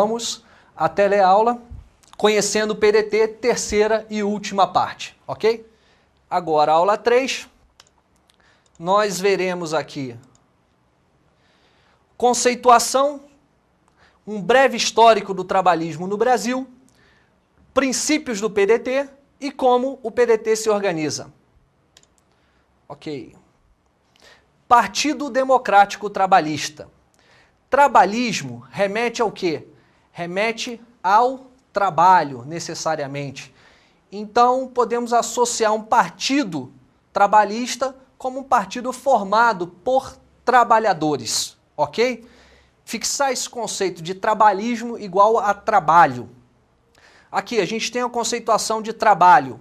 vamos à teleaula, conhecendo o PDT, terceira e última parte, ok? Agora, aula 3, nós veremos aqui conceituação, um breve histórico do trabalhismo no Brasil, princípios do PDT e como o PDT se organiza. Ok. Partido Democrático Trabalhista. Trabalhismo remete ao quê? Remete ao trabalho, necessariamente. Então, podemos associar um partido trabalhista como um partido formado por trabalhadores, ok? Fixar esse conceito de trabalhismo igual a trabalho. Aqui a gente tem a conceituação de trabalho.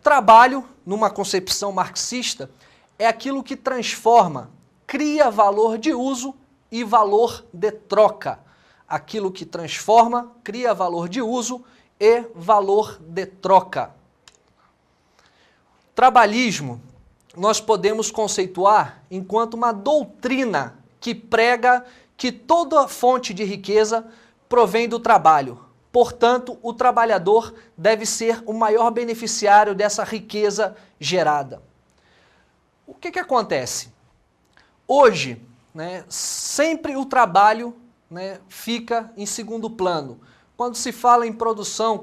Trabalho, numa concepção marxista, é aquilo que transforma, cria valor de uso e valor de troca. Aquilo que transforma, cria valor de uso e valor de troca. Trabalhismo, nós podemos conceituar enquanto uma doutrina que prega que toda fonte de riqueza provém do trabalho. Portanto, o trabalhador deve ser o maior beneficiário dessa riqueza gerada. O que acontece? Hoje, sempre o trabalho fica em segundo plano. Quando se fala em produção,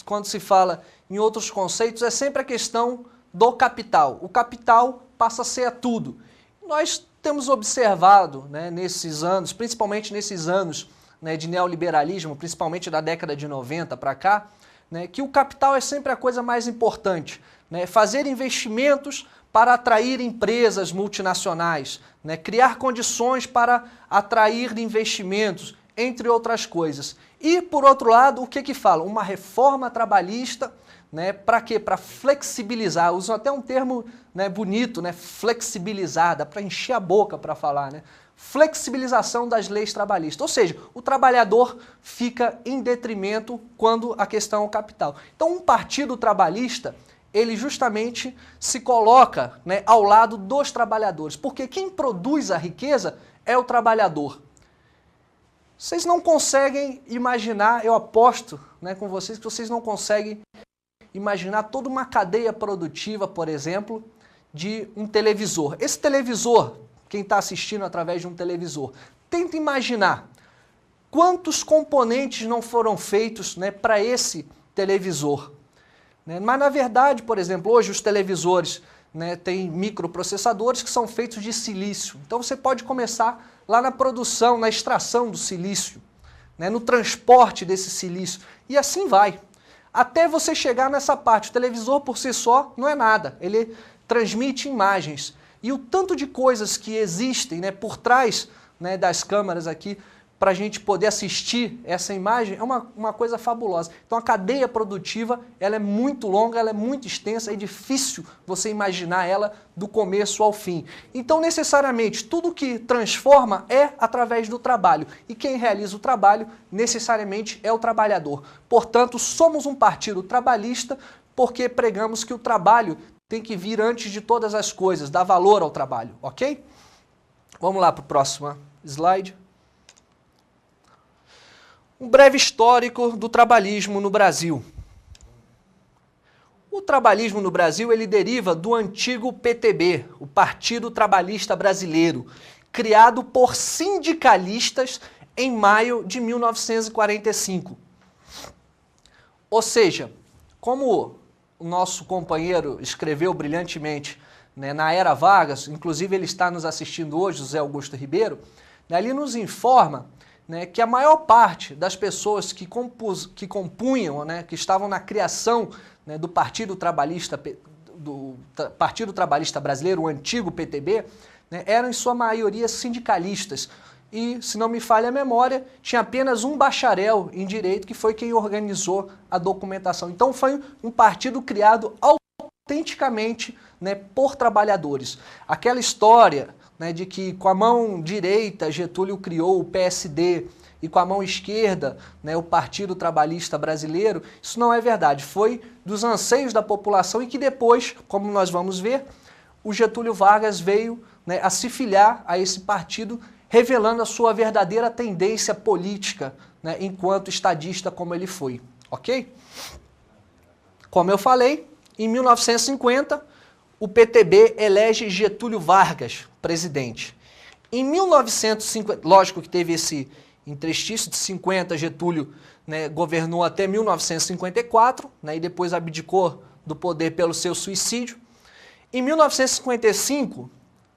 quando se fala em outros conceitos, é sempre a questão do capital. O capital passa a ser tudo. Nós temos observado nesses anos, principalmente nesses anos de neoliberalismo, principalmente da década de 90 para cá, que o capital é sempre a coisa mais importante. Fazer investimentos para atrair empresas multinacionais, criar condições para atrair investimentos, entre outras coisas. E, por outro lado, o que fala? Uma reforma trabalhista, para quê? Para flexibilizar, usam até um termo bonito, flexibilizar, dá para encher a boca para falar, flexibilização das leis trabalhistas, ou seja, o trabalhador fica em detrimento quando a questão é o capital. Então, um partido trabalhista, ele justamente se coloca ao lado dos trabalhadores, porque quem produz a riqueza é o trabalhador. Vocês não conseguem imaginar, eu aposto com vocês que vocês não conseguem imaginar toda uma cadeia produtiva, por exemplo, de um televisor. Esse televisor, quem está assistindo através de um televisor, tenta imaginar quantos componentes não foram feitos para esse televisor. Mas, na verdade, por exemplo, hoje os televisores têm microprocessadores que são feitos de silício. Então você pode começar lá na produção, na extração do silício, no transporte desse silício, e assim vai. Até você chegar nessa parte. O televisor por si só não é nada, ele transmite imagens. E o tanto de coisas que existem por trás das câmeras aqui, para a gente poder assistir essa imagem, é uma coisa fabulosa. Então a cadeia produtiva ela é muito longa, ela é muito extensa, é difícil você imaginar ela do começo ao fim. Então necessariamente tudo que transforma é através do trabalho. E quem realiza o trabalho necessariamente é o trabalhador. Portanto, somos um partido trabalhista porque pregamos que o trabalho tem que vir antes de todas as coisas, dar valor ao trabalho, ok? Vamos lá para o próximo slide. Um breve histórico do trabalhismo no Brasil. O trabalhismo no Brasil ele deriva do antigo PTB, o Partido Trabalhista Brasileiro, criado por sindicalistas em maio de 1945. Ou seja, como o nosso companheiro escreveu brilhantemente na Era Vargas, inclusive ele está nos assistindo hoje, José Augusto Ribeiro, ele nos informa que a maior parte das pessoas que compunham, que estavam na criação do Partido Trabalhista Brasileiro, o antigo PTB, eram em sua maioria sindicalistas. E, se não me falha a memória, tinha apenas um bacharel em Direito que foi quem organizou a documentação. Então foi um partido criado autenticamente por trabalhadores. Aquela história de que com a mão direita Getúlio criou o PSD e com a mão esquerda o Partido Trabalhista Brasileiro, isso não é verdade. Foi dos anseios da população e que depois, como nós vamos ver, o Getúlio Vargas veio a se filiar a esse partido, revelando a sua verdadeira tendência política, né, enquanto estadista como ele foi, ok? Como eu falei, em 1950, o PTB elege Getúlio Vargas presidente. Em 1950, lógico que teve esse interstício de 50, Getúlio, né, governou até 1954, né, e depois abdicou do poder pelo seu suicídio. Em 1955,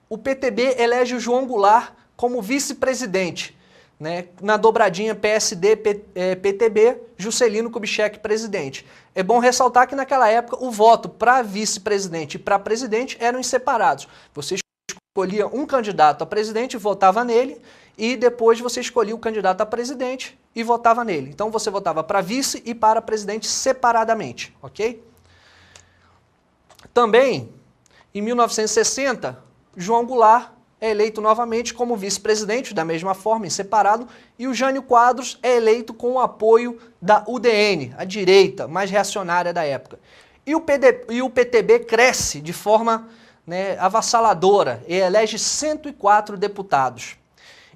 o PTB elege o João Goulart como vice-presidente, né, na dobradinha PSD-PTB, Juscelino Kubitschek presidente. É bom ressaltar que naquela época o voto para vice-presidente e para presidente eram separados. Você escolhia um candidato a presidente, votava nele, e depois você escolhia o candidato a presidente e votava nele. Então você votava para vice e para presidente separadamente, ok? Também, em 1960, João Goulart é eleito novamente como vice-presidente, da mesma forma, em separado, e o Jânio Quadros é eleito com o apoio da UDN, a direita mais reacionária da época. E o PTB cresce de forma, né, avassaladora e elege 104 deputados.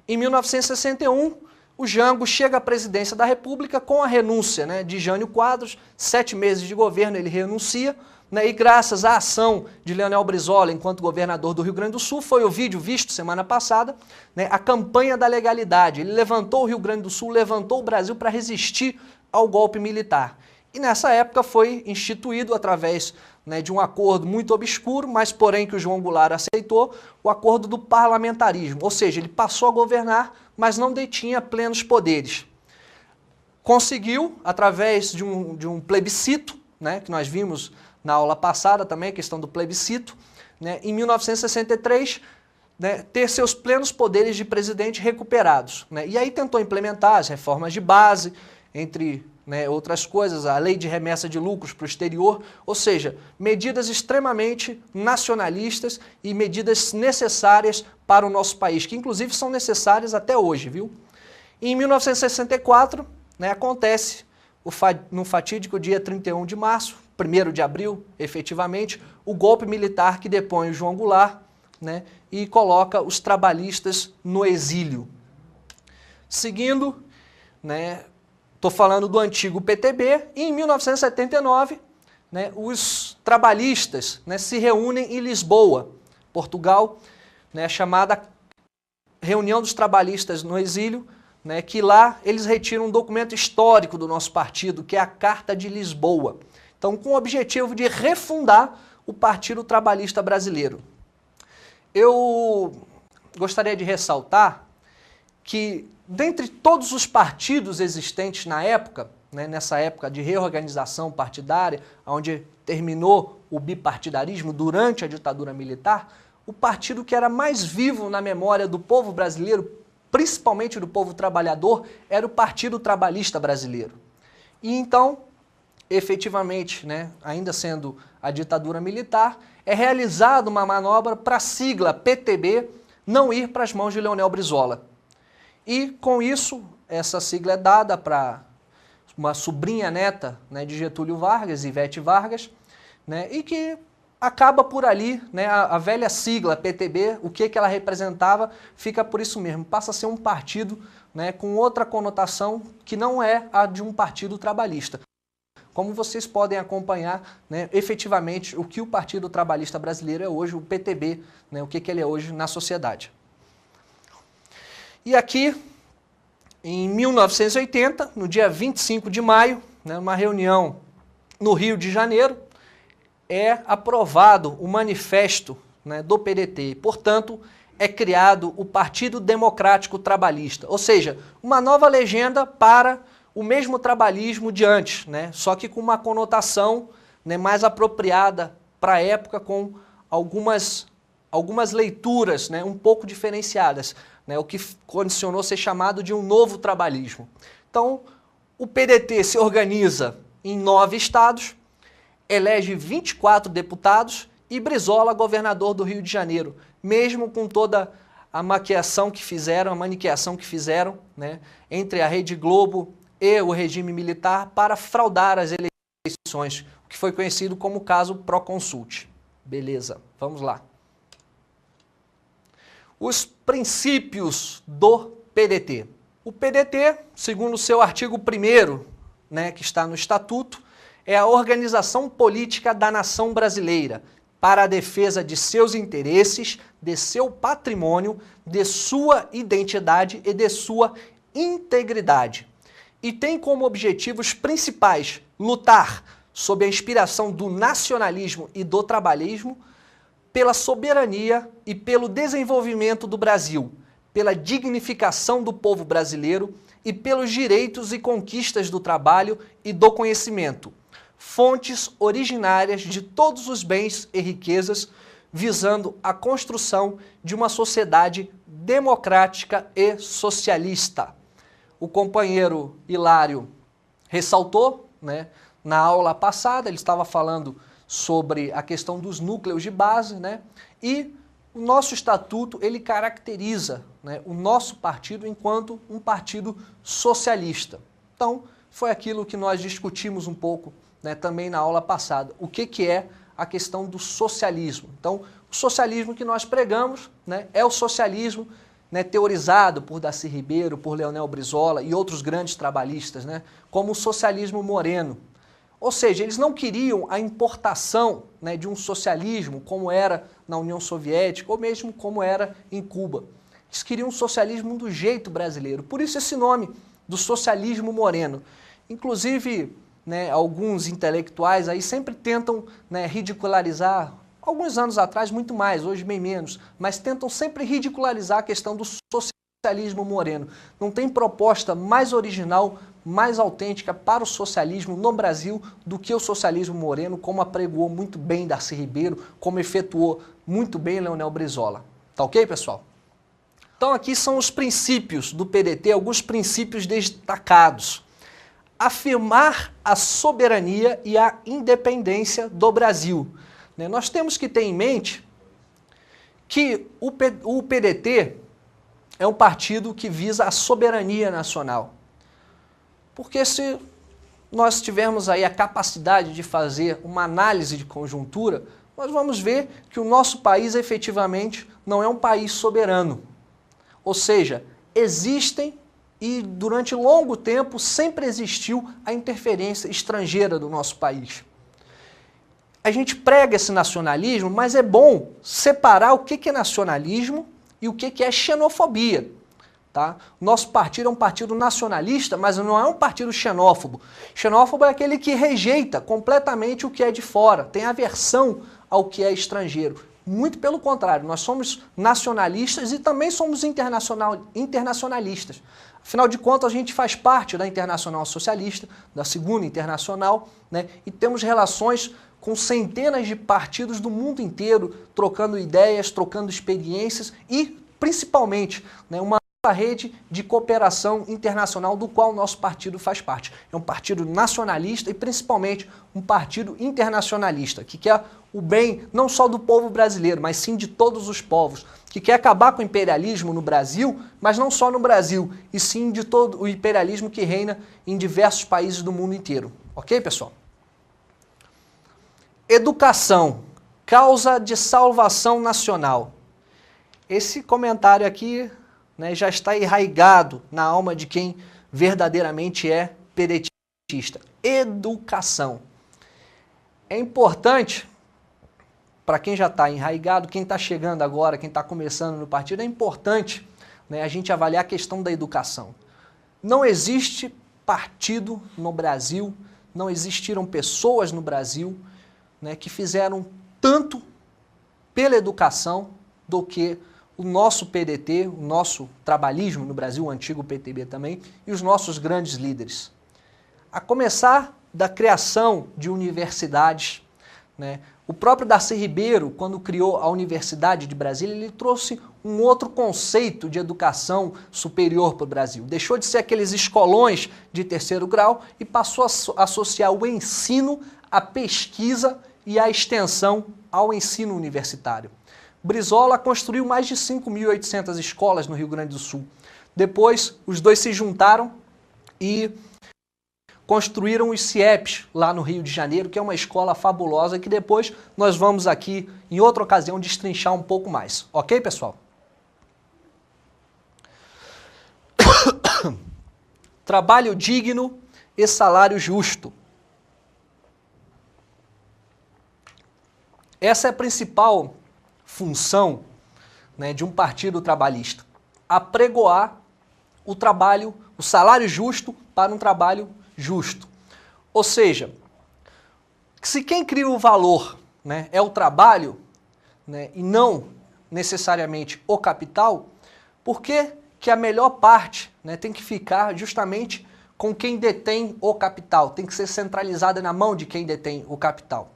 Em 1961, o Jango chega à presidência da República com a renúncia, né, de Jânio Quadros, 7 meses de governo ele renuncia, né, e graças à ação de Leonel Brizola enquanto governador do Rio Grande do Sul, foi o vídeo visto semana passada, né, a campanha da legalidade. Ele levantou o Rio Grande do Sul, levantou o Brasil para resistir ao golpe militar. E nessa época foi instituído através, né, de um acordo muito obscuro, mas porém que o João Goulart aceitou, o acordo do parlamentarismo, ou seja, ele passou a governar, mas não detinha plenos poderes. Conseguiu, através de um plebiscito, né, que nós vimos na aula passada também, a questão do plebiscito, né, em 1963, né, ter seus plenos poderes de presidente recuperados, né, e aí tentou implementar as reformas de base, entre, né, outras coisas, a lei de remessa de lucros para o exterior, ou seja, medidas extremamente nacionalistas e medidas necessárias para o nosso país, que inclusive são necessárias até hoje, viu? E em 1964, né, acontece, no fatídico dia 31 de março, 1º de abril, efetivamente, o golpe militar que depõe o João Goulart, né, e coloca os trabalhistas no exílio. Seguindo, né, estou falando do antigo PTB, e em 1979, né, os trabalhistas, né, se reúnem em Lisboa, Portugal, né, chamada Reunião dos Trabalhistas no Exílio, né, que lá eles retiram um documento histórico do nosso partido, que é a Carta de Lisboa. Então, com o objetivo de refundar o Partido Trabalhista Brasileiro. Eu gostaria de ressaltar que, dentre todos os partidos existentes na época, né, nessa época de reorganização partidária, onde terminou o bipartidarismo durante a ditadura militar, o partido que era mais vivo na memória do povo brasileiro, principalmente do povo trabalhador, era o Partido Trabalhista Brasileiro. E então, efetivamente, né, ainda sendo a ditadura militar, é realizada uma manobra para a sigla PTB não ir para as mãos de Leonel Brizola. E, com isso, essa sigla é dada para uma sobrinha neta, né, de Getúlio Vargas, Ivete Vargas, né, e que acaba por ali, né, a velha sigla PTB, o que ela representava, fica por isso mesmo, passa a ser um partido, né, com outra conotação que não é a de um partido trabalhista. Como vocês podem acompanhar, né, efetivamente o que o Partido Trabalhista Brasileiro é hoje, o PTB, né, o que ele é hoje na sociedade. E aqui, em 1980, no dia 25 de maio, né, uma reunião no Rio de Janeiro, é aprovado o manifesto, né, do PDT. Portanto, é criado o Partido Democrático Trabalhista, ou seja, uma nova legenda para o mesmo trabalhismo de antes, né, só que com uma conotação, né, mais apropriada para a época, com algumas leituras, né, um pouco diferenciadas, né, o que condicionou ser chamado de um novo trabalhismo. Então, o PDT se organiza em 9 estados, elege 24 deputados e Brizola governador do Rio de Janeiro, mesmo com toda a maquiação que fizeram, a maniqueação que fizeram, né, entre a Rede Globo e o regime militar para fraudar as eleições, o que foi conhecido como o caso Proconsult. Beleza, vamos lá. Os princípios do PDT. O PDT, segundo o seu artigo 1º, né, que está no Estatuto, é a organização política da nação brasileira para a defesa de seus interesses, de seu patrimônio, de sua identidade e de sua integridade. E tem como objetivos principais lutar sob a inspiração do nacionalismo e do trabalhismo, pela soberania e pelo desenvolvimento do Brasil, pela dignificação do povo brasileiro e pelos direitos e conquistas do trabalho e do conhecimento, fontes originárias de todos os bens e riquezas, visando a construção de uma sociedade democrática e socialista. O companheiro Hilário ressaltou, né, na aula passada, ele estava falando sobre a questão dos núcleos de base, né, e o nosso estatuto, ele caracteriza, né, o nosso partido enquanto um partido socialista. Então, foi aquilo que nós discutimos um pouco, né, também na aula passada. O que é a questão do socialismo? Então, o socialismo que nós pregamos, né, é o socialismo, né, teorizado por Darcy Ribeiro, por Leonel Brizola e outros grandes trabalhistas, né, como o socialismo moreno. Ou seja, eles não queriam a importação, né, de um socialismo como era na União Soviética ou mesmo como era em Cuba. Eles queriam um socialismo do jeito brasileiro. Por isso esse nome do socialismo moreno. Inclusive, né, alguns intelectuais aí sempre tentam, né, ridicularizar, alguns anos atrás muito mais, hoje bem menos, mas tentam sempre ridicularizar a questão do socialismo moreno. Não tem proposta mais original, mais autêntica para o socialismo no Brasil do que o socialismo moreno, como apregoou muito bem Darcy Ribeiro, como efetuou muito bem Leonel Brizola. Tá ok, pessoal? Então aqui são os princípios do PDT, alguns princípios destacados. Afirmar a soberania e a independência do Brasil. Nós temos que ter em mente que o PDT é um partido que visa a soberania nacional. Porque se nós tivermos aí a capacidade de fazer uma análise de conjuntura, nós vamos ver que o nosso país efetivamente não é um país soberano. Ou seja, existem e durante longo tempo sempre existiu a interferência estrangeira do nosso país. A gente prega esse nacionalismo, mas é bom separar o que é nacionalismo e o que é xenofobia. Tá? Nosso partido é um partido nacionalista, mas não é um partido xenófobo. Xenófobo é aquele que rejeita completamente o que é de fora, tem aversão ao que é estrangeiro. Muito pelo contrário, nós somos nacionalistas e também somos internacionalistas. Afinal de contas, a gente faz parte da Internacional Socialista, da Segunda Internacional, né? E temos relações com centenas de partidos do mundo inteiro, trocando ideias, trocando experiências e, principalmente, né, uma rede de cooperação internacional do qual o nosso partido faz parte. É um partido nacionalista e, principalmente, um partido internacionalista, que quer o bem não só do povo brasileiro, mas sim de todos os povos, que quer acabar com o imperialismo no Brasil, mas não só no Brasil, e sim de todo o imperialismo que reina em diversos países do mundo inteiro. Ok, pessoal? Educação, causa de salvação nacional. Esse comentário aqui, né, já está enraizado na alma de quem verdadeiramente é pedetista. Educação. É importante, para quem já está enraizado, quem está chegando agora, quem está começando no partido, é importante, né, a gente avaliar a questão da educação. Não existe partido no Brasil, não existiram pessoas no Brasil, né, que fizeram tanto pela educação do que o nosso PDT, o nosso trabalhismo no Brasil, o antigo PTB também, e os nossos grandes líderes. A começar da criação de universidades, né? O próprio Darcy Ribeiro, quando criou a Universidade de Brasília, ele trouxe um outro conceito de educação superior para o Brasil. Deixou de ser aqueles escolões de terceiro grau e passou a associar o ensino, a pesquisa e a extensão ao ensino universitário. Brizola construiu mais de 5.800 escolas no Rio Grande do Sul. Depois, os dois se juntaram e construíram os CIEPs lá no Rio de Janeiro, que é uma escola fabulosa que depois nós vamos aqui, em outra ocasião, destrinchar um pouco mais. Ok, pessoal? trabalho digno e salário justo. Essa é a principal função, né, de um partido trabalhista, apregoar o trabalho, o salário justo para um trabalho justo. Ou seja, se quem cria o valor, né, é o trabalho, né, e não necessariamente o capital, por que que a melhor parte, né, tem que ficar justamente com quem detém o capital, tem que ser centralizada na mão de quem detém o capital?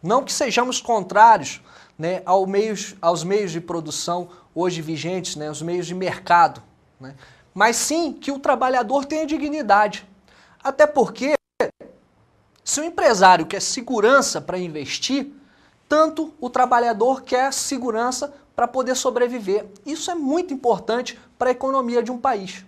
Não que sejamos contrários, né, aos meios de produção hoje vigentes, né, os meios de mercado, né, mas sim que o trabalhador tenha dignidade. Até porque, se o empresário quer segurança para investir, tanto o trabalhador quer segurança para poder sobreviver. Isso é muito importante para a economia de um país.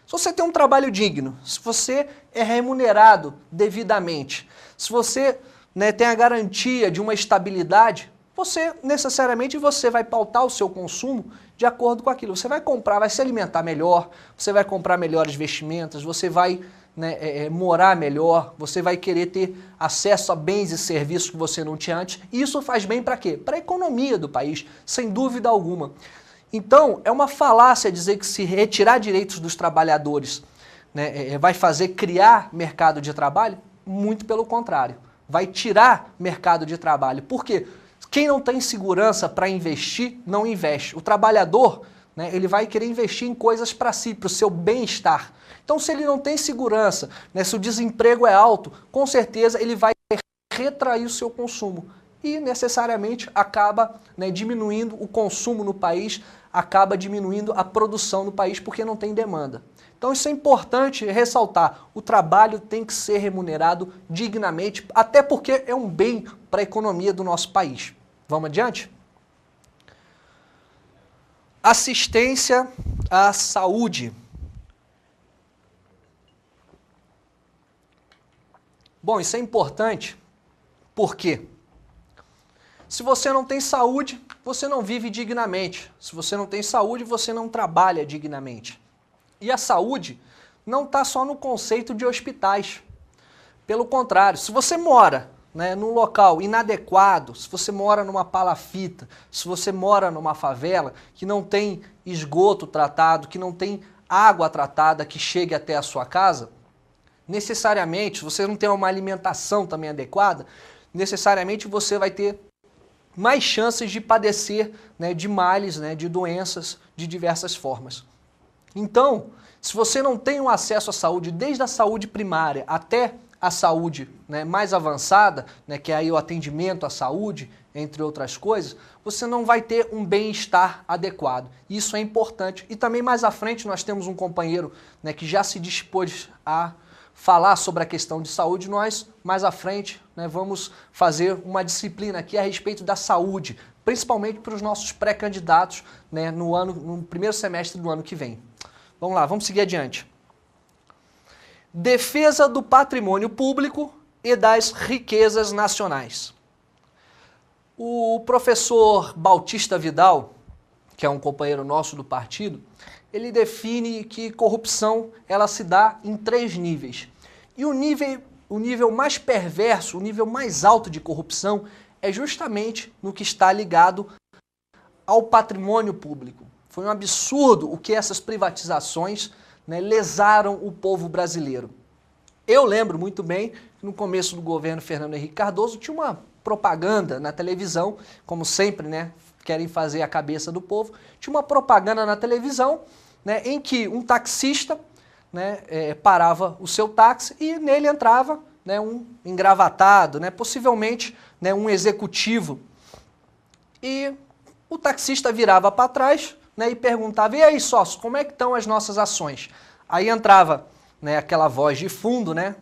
Se você tem um trabalho digno, se você é remunerado devidamente, se você, né, tem a garantia de uma estabilidade, você necessariamente vai pautar o seu consumo de acordo com aquilo. Você vai comprar, vai se alimentar melhor, você vai comprar melhores vestimentas, você vai, né, morar melhor, você vai querer ter acesso a bens e serviços que você não tinha antes. E isso faz bem para quê? Para a economia do país, sem dúvida alguma. Então, é uma falácia dizer que se retirar direitos dos trabalhadores, né, vai fazer criar mercado de trabalho. Muito pelo contrário. Vai tirar mercado de trabalho. Por quê? Quem não tem segurança para investir, não investe. O trabalhador, né, ele vai querer investir em coisas para si, para o seu bem-estar. Então, se ele não tem segurança, né, se o desemprego é alto, com certeza ele vai retrair o seu consumo. E necessariamente acaba, né, diminuindo o consumo no país, acaba diminuindo a produção no país porque não tem demanda. Então isso é importante ressaltar, o trabalho tem que ser remunerado dignamente, até porque é um bem para a economia do nosso país. Vamos adiante? Assistência à saúde. Bom, isso é importante porque se você não tem saúde, você não vive dignamente. Se você não tem saúde, você não trabalha dignamente. E a saúde não está só no conceito de hospitais. Pelo contrário, se você mora, né, num local inadequado, se você mora numa palafita, se você mora numa favela que não tem esgoto tratado, que não tem água tratada que chegue até a sua casa, necessariamente, se você não tem uma alimentação também adequada, necessariamente você vai ter mais chances de padecer, né, de males, né, de doenças de diversas formas. Então, se você não tem um acesso à saúde, desde a saúde primária até a saúde, né, mais avançada, né, que é aí o atendimento à saúde, entre outras coisas, você não vai ter um bem-estar adequado. Isso é importante. E também mais à frente nós temos um companheiro, né, que já se dispôs a falar sobre a questão de saúde. Nós, mais à frente, né, vamos fazer uma disciplina aqui a respeito da saúde, principalmente para os nossos pré-candidatos, né, no primeiro semestre do ano que vem. Vamos lá, vamos seguir adiante. Defesa do patrimônio público e das riquezas nacionais. O professor Bautista Vidal, que é um companheiro nosso do partido, ele define que corrupção ela se dá em 3 níveis. E o nível mais perverso, o nível mais alto de corrupção é justamente no que está ligado ao patrimônio público. Foi um absurdo o que essas privatizações, né, lesaram o povo brasileiro. Eu lembro muito bem que no começo do governo Fernando Henrique Cardoso tinha uma propaganda na televisão, como sempre, né, querem fazer a cabeça do povo, tinha uma propaganda na televisão, né, em que um taxista, né, parava o seu táxi e nele entrava, né, um engravatado, né, possivelmente, né, um executivo. E o taxista virava para trás, né, e perguntava: e aí, sócio, como é que estão as nossas ações? Aí entrava, né, aquela voz de fundo, né,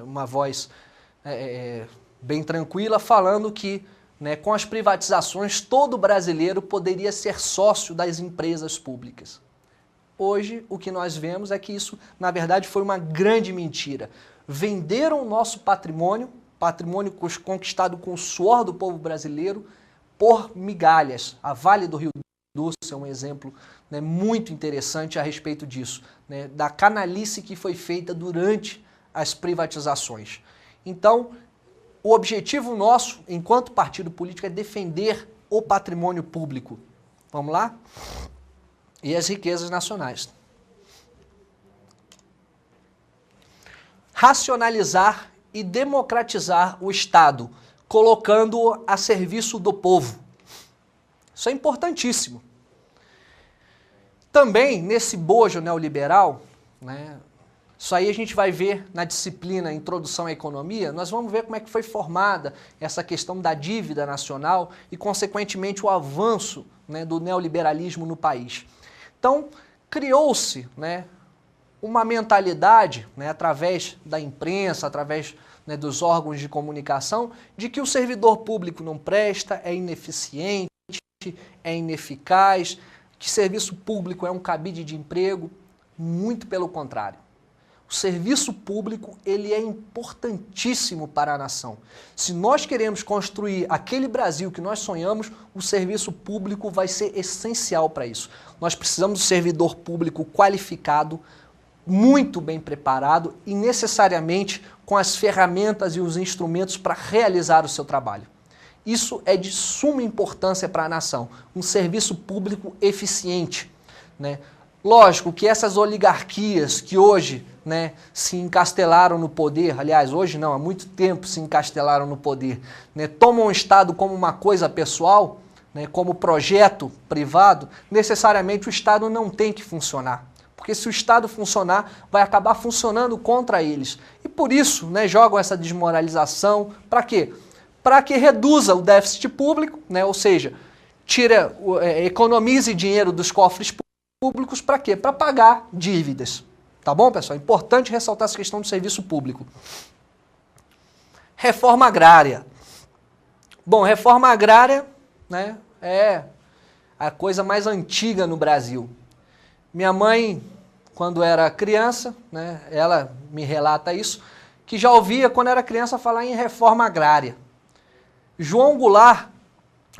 uma voz bem tranquila, falando que, né, com as privatizações todo brasileiro poderia ser sócio das empresas públicas. Hoje, o que nós vemos é que isso, na verdade, foi uma grande mentira. Venderam o nosso patrimônio conquistado com o suor do povo brasileiro, por migalhas. A Vale do Rio Doce é um exemplo, né, muito interessante a respeito disso, né, da canalice que foi feita durante as privatizações. Então, o objetivo nosso, enquanto partido político, é defender o patrimônio público. Vamos lá? E as riquezas nacionais. Racionalizar e democratizar o Estado, colocando-o a serviço do povo. Isso é importantíssimo. Também, nesse bojo neoliberal, né, isso aí a gente vai ver na disciplina Introdução à Economia, nós vamos ver como é que foi formada essa questão da dívida nacional e, consequentemente, o avanço, né, do neoliberalismo no país. Então, criou-se, né, uma mentalidade, né, através da imprensa, através, né, dos órgãos de comunicação, de que o servidor público não presta, é ineficiente, é ineficaz, que serviço público é um cabide de emprego. Muito pelo contrário. O serviço público, ele é importantíssimo para a nação. Se nós queremos construir aquele Brasil que nós sonhamos, o serviço público vai ser essencial para isso. Nós precisamos de um servidor público qualificado, muito bem preparado e necessariamente com as ferramentas e os instrumentos para realizar o seu trabalho. Isso é de suma importância para a nação, um serviço público eficiente, né? Lógico que essas oligarquias que hoje, né, se encastelaram no poder, aliás, hoje não, há muito tempo se encastelaram no poder, né, tomam o Estado como uma coisa pessoal, né, como projeto privado, necessariamente o Estado não tem que funcionar. Porque se o Estado funcionar, vai acabar funcionando contra eles. E por isso, né, jogam essa desmoralização, para quê? Para que reduza o déficit público, né, ou seja, economize dinheiro dos cofres públicos para quê? Para pagar dívidas. Tá bom, pessoal? Importante ressaltar essa questão do serviço público. Reforma agrária. Bom, reforma agrária, né, é a coisa mais antiga no Brasil. Minha mãe, quando era criança, né, ela me relata isso, que já ouvia quando era criança falar em reforma agrária. João Goulart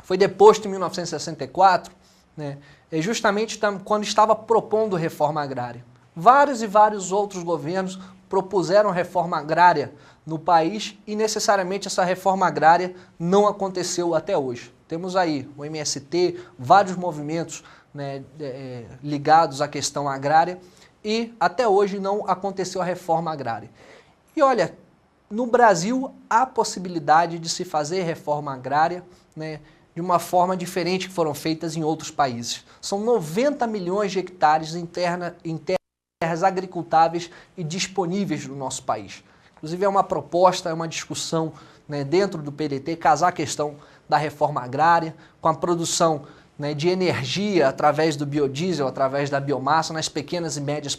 foi deposto em 1964, né, justamente quando estava propondo reforma agrária. Vários e vários outros governos propuseram reforma agrária no país e necessariamente essa reforma agrária não aconteceu até hoje. Temos aí o MST, vários movimentos, né, ligados à questão agrária e até hoje não aconteceu a reforma agrária. E olha, no Brasil há possibilidade de se fazer reforma agrária, né, de uma forma diferente que foram feitas em outros países. São 90 milhões de hectares em terras agricultáveis e disponíveis no nosso país. Inclusive é uma proposta, é uma discussão, né, dentro do PDT, casar a questão da reforma agrária com a produção, né, de energia através do biodiesel, através da biomassa, nas pequenas e médias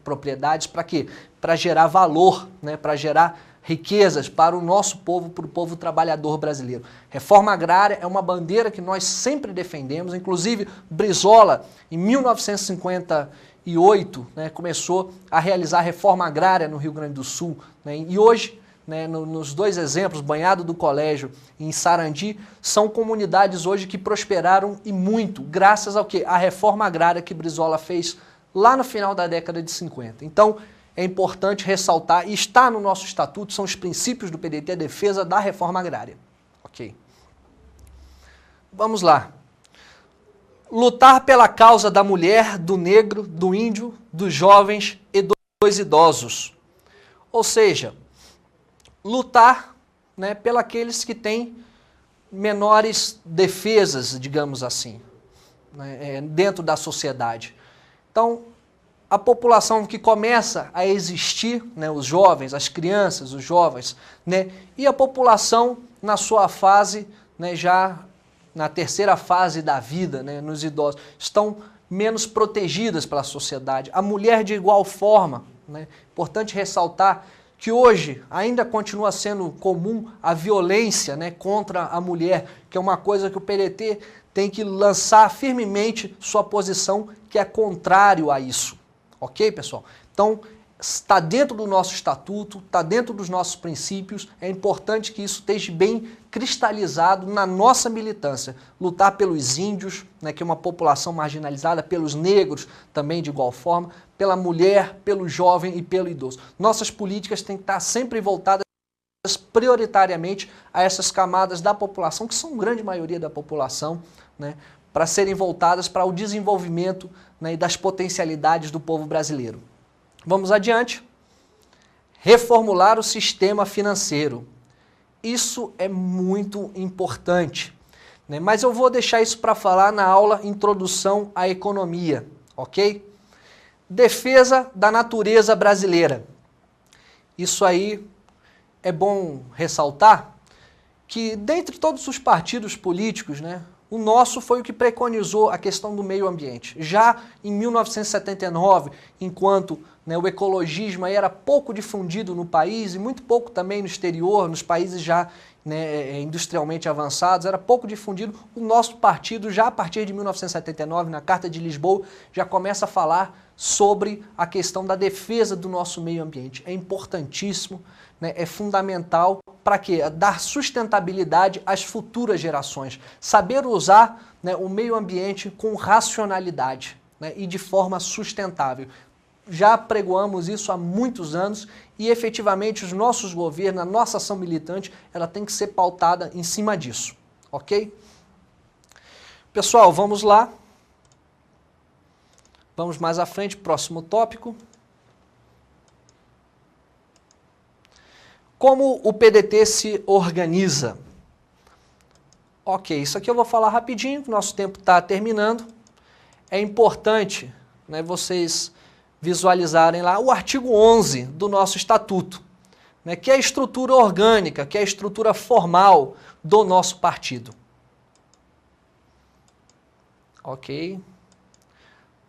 propriedades, para quê? Para gerar valor, né, para gerar riquezas para o nosso povo, para o povo trabalhador brasileiro. Reforma agrária é uma bandeira que nós sempre defendemos, inclusive Brizola, em 1958, né, começou a realizar a reforma agrária no Rio Grande do Sul, né, e hoje, né, nos dois exemplos, Banhado do Colégio e em Sarandi, são comunidades hoje que prosperaram e muito, graças ao quê? A reforma agrária que Brizola fez lá no final da década de 50. Então, é importante ressaltar, e está no nosso estatuto, são os princípios do PDT, a defesa da reforma agrária. Ok. Vamos lá. Lutar pela causa da mulher, do negro, do índio, dos jovens e dos idosos. Ou seja, lutar, né, pelos que têm menores defesas, digamos assim, né, dentro da sociedade. Então, a população que começa a existir, né, os jovens, as crianças, os jovens, né, e a população na sua fase, né, já na terceira fase da vida, né, nos idosos, estão menos protegidas pela sociedade. A mulher de igual forma, né, importante ressaltar que hoje ainda continua sendo comum a violência, né, contra a mulher, que é uma coisa que o PDT tem que lançar firmemente sua posição, que é contrário a isso. Ok, pessoal? Então, está dentro do nosso estatuto, está dentro dos nossos princípios, é importante que isso esteja bem cristalizado na nossa militância. Lutar pelos índios, né, que é uma população marginalizada, pelos negros também de igual forma, pela mulher, pelo jovem e pelo idoso. Nossas políticas têm que estar sempre voltadas prioritariamente a essas camadas da população, que são a grande maioria da população, né, para serem voltadas para o desenvolvimento, né, e das potencialidades do povo brasileiro. Vamos adiante. Reformular o sistema financeiro. Isso é muito importante, né? Mas eu vou deixar isso para falar na aula Introdução à Economia, ok? Defesa da natureza brasileira. Isso aí é bom ressaltar que, dentre todos os partidos políticos, né, o nosso foi o que preconizou a questão do meio ambiente. Já em 1979, enquanto, né, o ecologismo aí era pouco difundido no país e muito pouco também no exterior, nos países já, né, industrialmente avançados, era pouco difundido, o nosso partido, já a partir de 1979, na Carta de Lisboa, já começa a falar sobre a questão da defesa do nosso meio ambiente. É importantíssimo, né, é fundamental para quê? Dar sustentabilidade às futuras gerações. Saber usar, né, o meio ambiente com racionalidade, né, e de forma sustentável. Já pregoamos isso há muitos anos e efetivamente os nossos governos, a nossa ação militante, ela tem que ser pautada em cima disso, ok? Pessoal, vamos lá. Vamos mais à frente, próximo tópico. Como o PDT se organiza? Ok, isso aqui eu vou falar rapidinho, nosso tempo está terminando. É importante, né, vocês visualizarem lá o artigo 11 do nosso estatuto, né, que é a estrutura orgânica, que é a estrutura formal do nosso partido. Ok.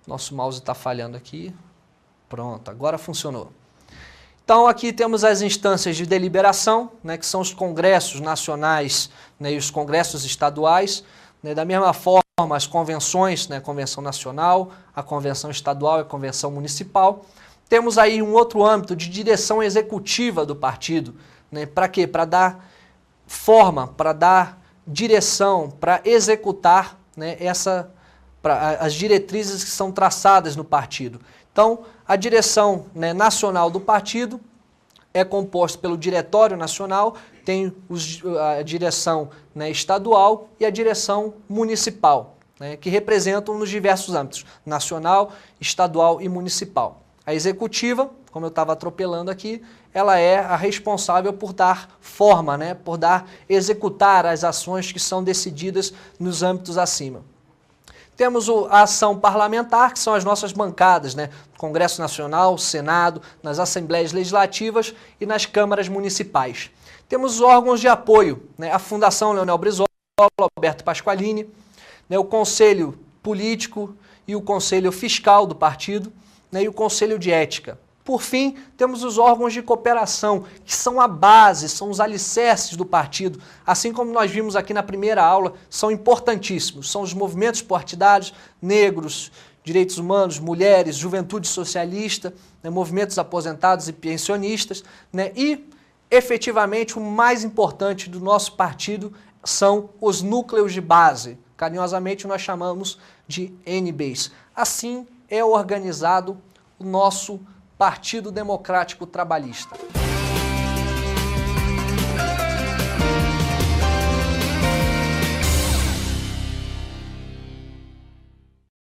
Nosso mouse está falhando aqui. Pronto, agora funcionou. Então aqui temos as instâncias de deliberação, né, que são os congressos nacionais, né, e os congressos estaduais. Né, da mesma forma, as convenções, né, a convenção nacional, a convenção estadual e a convenção municipal. Temos aí um outro âmbito de direção executiva do partido. Né, para quê? Para dar forma, para dar direção, para executar, né, as diretrizes que são traçadas no partido. Então, a direção, né, nacional do partido é composta pelo Diretório Nacional, tem a direção, né, estadual e a direção municipal, né, que representam nos diversos âmbitos, nacional, estadual e municipal. A executiva, como eu estava atropelando aqui, ela é a responsável por dar forma, né, por executar as ações que são decididas nos âmbitos acima. Temos a ação parlamentar, que são as nossas bancadas, né? Congresso Nacional, Senado, nas Assembleias Legislativas e nas câmaras municipais. Temos os órgãos de apoio, né? A Fundação Leonel Brizola, Alberto Pasqualini, né? O Conselho Político e o Conselho Fiscal do partido, né? E o Conselho de Ética. Por fim, temos os órgãos de cooperação, que são a base, são os alicerces do partido. Assim como nós vimos aqui na primeira aula, são importantíssimos. São os movimentos partidários, negros, direitos humanos, mulheres, juventude socialista, né, movimentos aposentados e pensionistas. Né, e, efetivamente, o mais importante do nosso partido são os núcleos de base. Carinhosamente, nós chamamos de NBs. Assim é organizado o nosso Partido Democrático Trabalhista.